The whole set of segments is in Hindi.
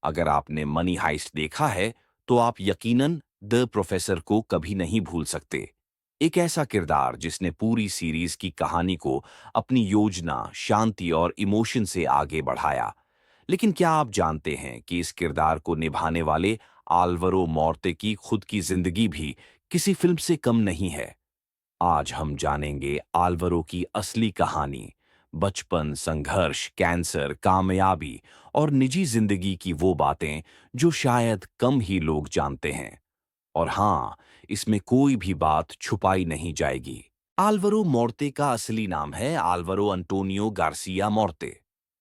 अगर आपने मनी हाइस्ट देखा है, तो आप यकीनन द प्रोफेसर को कभी नहीं भूल सकते। एक ऐसा किरदार जिसने पूरी सीरीज की कहानी को अपनी योजना, शांति और इमोशन से आगे बढ़ाया। लेकिन क्या आप जानते हैं कि इस किरदार को निभाने वाले आल्वरो मॉर्ते की खुद की जिंदगी भी किसी फिल्म से कम नहीं है? आज हम जानेंगे आल्वरो की असली कहानी, बचपन, संघर्ष, कैंसर, कामयाबी और निजी जिंदगी की वो बातें जो शायद कम ही लोग जानते हैं। और हाँ, इसमें कोई भी बात छुपाई नहीं जाएगी। आल्वरो मोर्ते का असली नाम है आल्वरो अंटोनियो गार्सिया मोर्ते।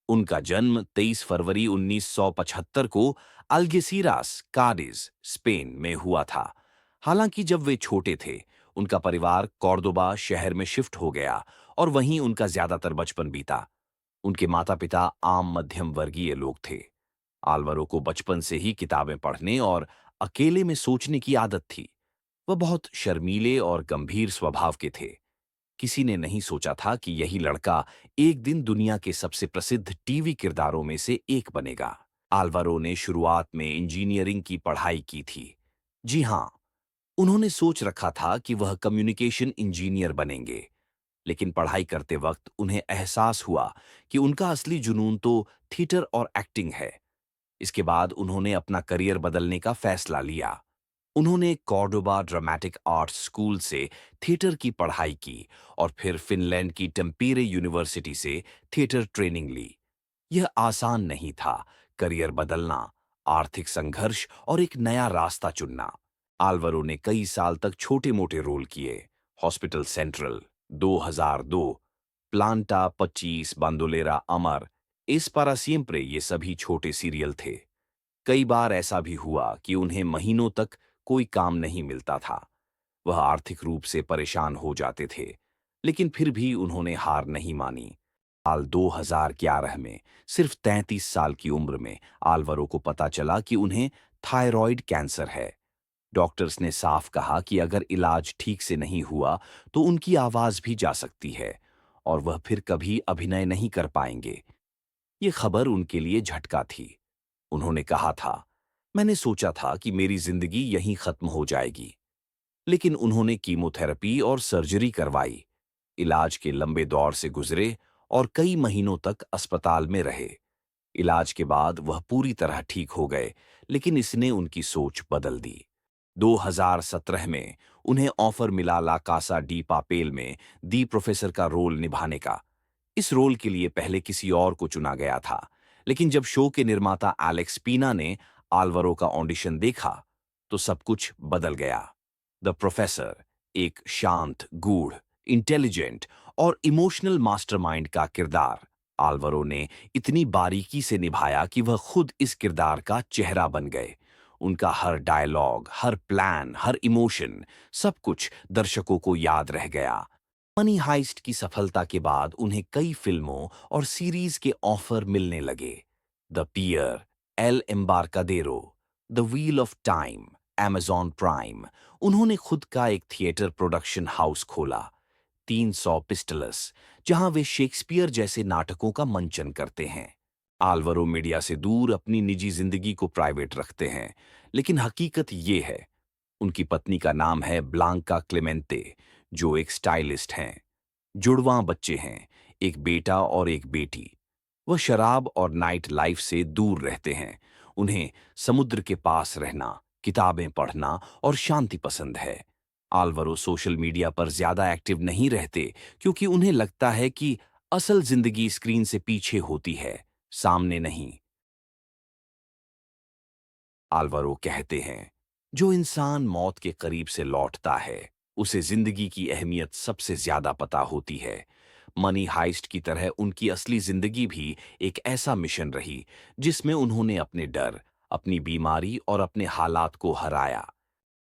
उनका जन्म 23 फरवरी 1975 को अल्गेसिरास, काडिज, स्पेन में हुआ था। हालांकि जब वे छोटे थे, उनका परिवार कॉर्दोबा शहर में शिफ्ट हो गया और वहीं उनका ज्यादातर बचपन बीता। उनके माता-पिता आम मध्यम वर्गीय लोग थे। आल्वरो को बचपन से ही किताबें पढ़ने और अकेले में सोचने की आदत थी। वह बहुत शर्मीले और गंभीर स्वभाव के थे। किसी ने नहीं सोचा था कि यही लड़का एक दिन दुनिया के सबसे प्रसिद्ध टीवी किरदारों में से एक बनेगा। आल्वारो ने शुरुआत में इंजीनियरिंग की पढ़ाई की थी। जी हाँ, उन्होंने सोच रखा था कि वह कम्युनिकेशन इंजीनियर बनेंगे। लेकिन पढ़ाई करते वक्त उन्हें एहसास हुआ कि उनका असली जुनून तो थिएटर और एक्टिंग है। इसके बाद उन्होंने अपना करियर बदलने का फैसला लिया। उन्होंने कॉर्डोबा ड्रामेटिक आर्ट्स स्कूल से थिएटर की पढ़ाई की और फिर फिनलैंड की टेम्पेरे यूनिवर्सिटी से थिएटर ट्रेनिंग ली। यह आसान नहीं था, करियर बदलना, आर्थिक संघर्ष और एक नया रास्ता चुनना। आल्वरो ने कई साल तक छोटे-मोटे रोल किए। हॉस्पिटल सेंट्रल, 2002, प्लांटा 25, बांदोलेरा अमर, एस पारा सिएम्प्रे, ये सभी छोटे सीरियल थे। कई बार ऐसा भी हुआ कि उन्हें महीनों तक कोई काम नहीं मिलता था। वह आर्थिक रूप से परेशान हो जाते थे, लेकिन फिर भी उन्होंने हार नहीं मानी। साल 2011 में, सिर्फ 33 साल की उम्र में, आल्वरो को पता चला कि उन्हें थायराइड कैंसर है। डॉक्टर्स ने साफ कहा कि अगर इलाज ठीक से नहीं हुआ, तो उनकी आवाज भी जा सकती है और वह फिर कभी अभिनय नहीं कर पाएंगे। ये खबर उनके लिए झटका थी। उन्होंने कहा था, मैंने सोचा था कि मेरी जिंदगी यहीं खत्म हो जाएगी। लेकिन उन्होंने कीमोथेरेपी और सर्जरी करवाई, इलाज के लंबे दौर से गुजरे और कई महीनों तक अस्पताल में रहे। इलाज के बाद वह पूरी तरह ठीक हो गए, लेकिन इसने उनकी सोच बदल दी। 2017 में उन्हें ऑफर मिला ला कासा डी पापेल में दी प्रोफेसर का रोल निभाने का। इस रोल के लिए पहले किसी और को चुना गया था, लेकिन जब शो के निर्माता एलेक्स पीना ने आल्वरो का ऑडिशन देखा, तो सब कुछ बदल गया। द प्रोफेसर एक शांत, गूढ़, इंटेलिजेंट और इमोशनल मास्टरमाइंड का किरदार आल्वरो ने इतनी बारीकी से निभाया कि वह खुद इस किरदार का चेहरा बन गए। उनका हर डायलॉग, हर प्लान, हर इमोशन, सब कुछ दर्शकों को याद रह गया। मनी हाइस्ट की सफलता के बाद उन्हें कई फिल्मों और सीरीज के ऑफर मिलने लगे। The pier, El Embarcadero, the wheel of time, amazon prime. उन्होंने खुद का एक थिएटर प्रोडक्शन हाउस खोला, 300 पिस्टलस, जहां वे शेक्सपियर जैसे नाटकों का मंचन करते हैं। आल्वरो मीडिया से दूर अपनी निजी जिंदगी को प्राइवेट रखते हैं, लेकिन हकीकत ये है, उनकी पत्नी का नाम है ब्लांका क्लेमेंटे, जो एक स्टाइलिस्ट हैं। जुड़वां बच्चे हैं, एक बेटा और एक बेटी। वह शराब और नाइट लाइफ से दूर रहते हैं। उन्हें समुद्र के पास रहना, किताबें पढ़ना और शांति पसंद है। आल्वरो सोशल मीडिया पर ज्यादा एक्टिव नहीं रहते, क्योंकि उन्हें लगता है कि असल जिंदगी स्क्रीन से पीछे होती है, सामने नहीं। आल्वारो कहते हैं, जो इंसान मौत के करीब से लौटता है, उसे जिंदगी की अहमियत सबसे ज्यादा पता होती है। मनी हाइस्ट की तरह उनकी असली जिंदगी भी एक ऐसा मिशन रही, जिसमें उन्होंने अपने डर, अपनी बीमारी और अपने हालात को हराया।